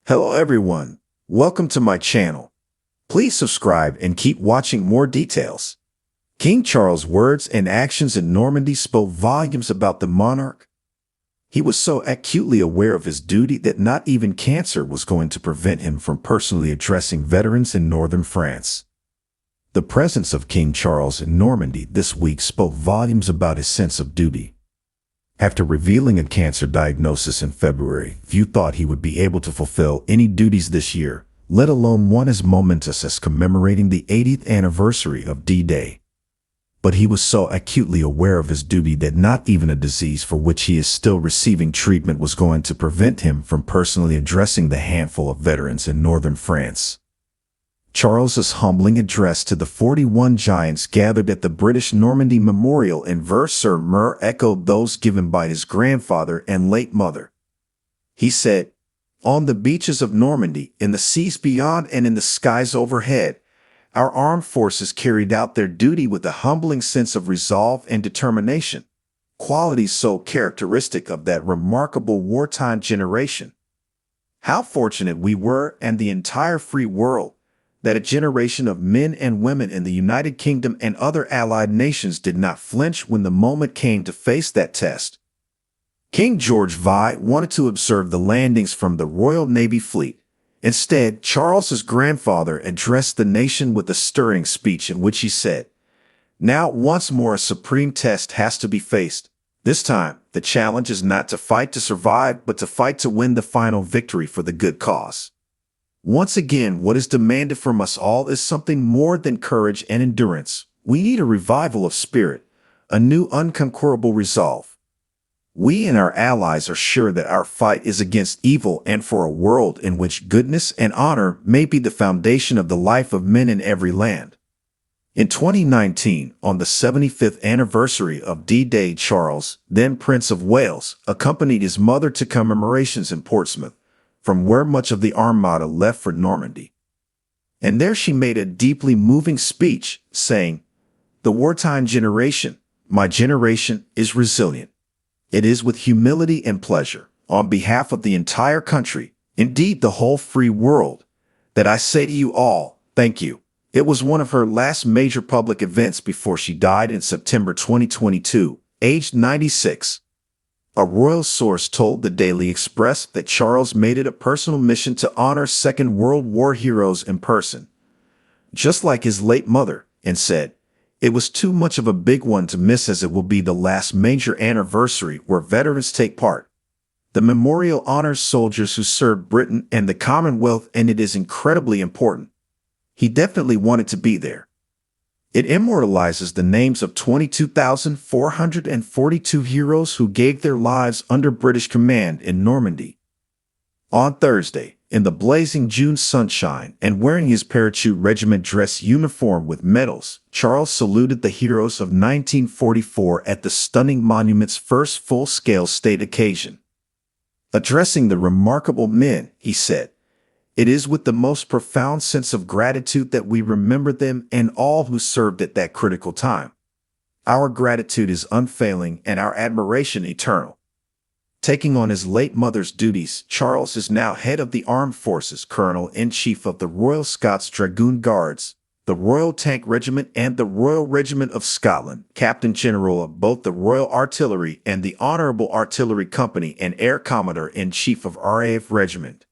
Hello everyone, welcome to my channel. Please subscribe and keep watching more details. King Charles' words and actions in Normandy spoke volumes about the monarch. He was so acutely aware of his duty that not even cancer was going to prevent him from personally addressing veterans in northern France. The presence of King Charles in Normandy this week spoke volumes about his sense of duty. After revealing a cancer diagnosis in February, few thought he would be able to fulfill any duties this year, let alone one as momentous as commemorating the 80th anniversary of D-Day. But he was so acutely aware of his duty that not even a disease for which he is still receiving treatment was going to prevent him from personally addressing the handful of veterans in northern France. Charles's humbling address to the 41 giants gathered at the British Normandy Memorial in Vers-sur-Mer echoed those given by his grandfather and late mother. He said, "On the beaches of Normandy, in the seas beyond and in the skies overhead, our armed forces carried out their duty with a humbling sense of resolve and determination, qualities so characteristic of that remarkable wartime generation. How fortunate we were and the entire free world that a generation of men and women in the United Kingdom and other allied nations did not flinch when the moment came to face that test." King George VI wanted to observe the landings from the Royal Navy fleet. Instead, Charles's grandfather addressed the nation with a stirring speech in which he said, "Now, once more a supreme test has to be faced. This time, the challenge is not to fight to survive, but to fight to win the final victory for the good cause. Once again, what is demanded from us all is something more than courage and endurance. We need a revival of spirit, a new unconquerable resolve. We and our allies are sure that our fight is against evil and for a world in which goodness and honor may be the foundation of the life of men in every land." In 2019, on the 75th anniversary of D-Day, Charles, then Prince of Wales, accompanied his mother to commemorations in Portsmouth, from where much of the Armada left for Normandy. And there she made a deeply moving speech, saying, "The wartime generation, my generation, is resilient. It is with humility and pleasure, on behalf of the entire country, indeed the whole free world, that I say to you all, thank you." It was one of her last major public events before she died in September 2022, aged 96. A royal source told the Daily Express that Charles made it a personal mission to honor Second World War heroes in person, just like his late mother, and said, "It was too much of a big one to miss as it will be the last major anniversary where veterans take part. The memorial honors soldiers who served Britain and the Commonwealth, and it is incredibly important. He definitely wanted to be there." It immortalizes the names of 22,442 heroes who gave their lives under British command in Normandy. On Thursday, in the blazing June sunshine and wearing his parachute regiment dress uniform with medals, Charles saluted the heroes of 1944 at the stunning monument's first full-scale state occasion. Addressing the remarkable men, he said, "It is with the most profound sense of gratitude that we remember them and all who served at that critical time. Our gratitude is unfailing and our admiration eternal." Taking on his late mother's duties, Charles is now head of the Armed Forces, Colonel-in-Chief of the Royal Scots Dragoon Guards, the Royal Tank Regiment and the Royal Regiment of Scotland, Captain General of both the Royal Artillery and the Honourable Artillery Company, and Air Commodore-in-Chief of RAF Regiment.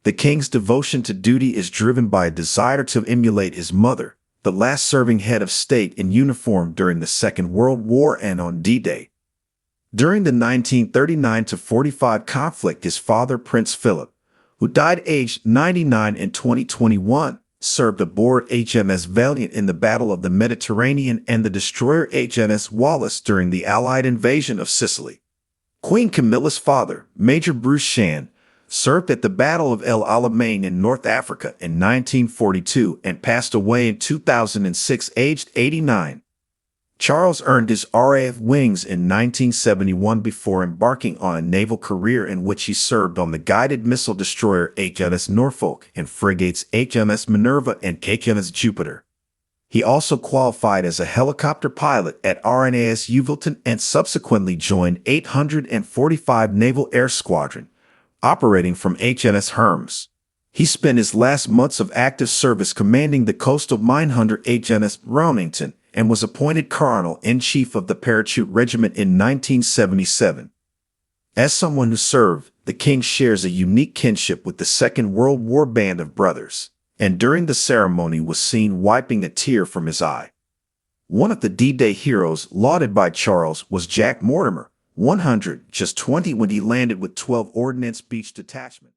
The king's devotion to duty is driven by a desire to emulate his mother, the last serving head of state in uniform during the Second World War and on D-Day. During the 1939-45 conflict, his father, Prince Philip, who died aged 99 in 2021, served aboard HMS Valiant in the Battle of the Mediterranean and the destroyer HMS Wallace during the Allied invasion of Sicily. Queen Camilla's father, Major Bruce Shan, served at the Battle of El Alamein in North Africa in 1942 and passed away in 2006, aged 89. Charles earned his RAF wings in 1971 before embarking on a naval career in which he served on the guided missile destroyer HMS Norfolk and frigates HMS Minerva and HMS Jupiter. He also qualified as a helicopter pilot at RNAS Uvilton and subsequently joined 845 Naval Air Squadron, operating from HMS Hermes. He spent his last months of active service commanding the coastal minehunter HMS Rownington and was appointed Colonel-in-Chief of the Parachute Regiment in 1977. As someone who served, the king shares a unique kinship with the Second World War band of brothers, and during the ceremony was seen wiping a tear from his eye. One of the D-Day heroes lauded by Charles was Jack Mortimer, 100, just 20 when he landed with 12 Ordnance Beach Detachment.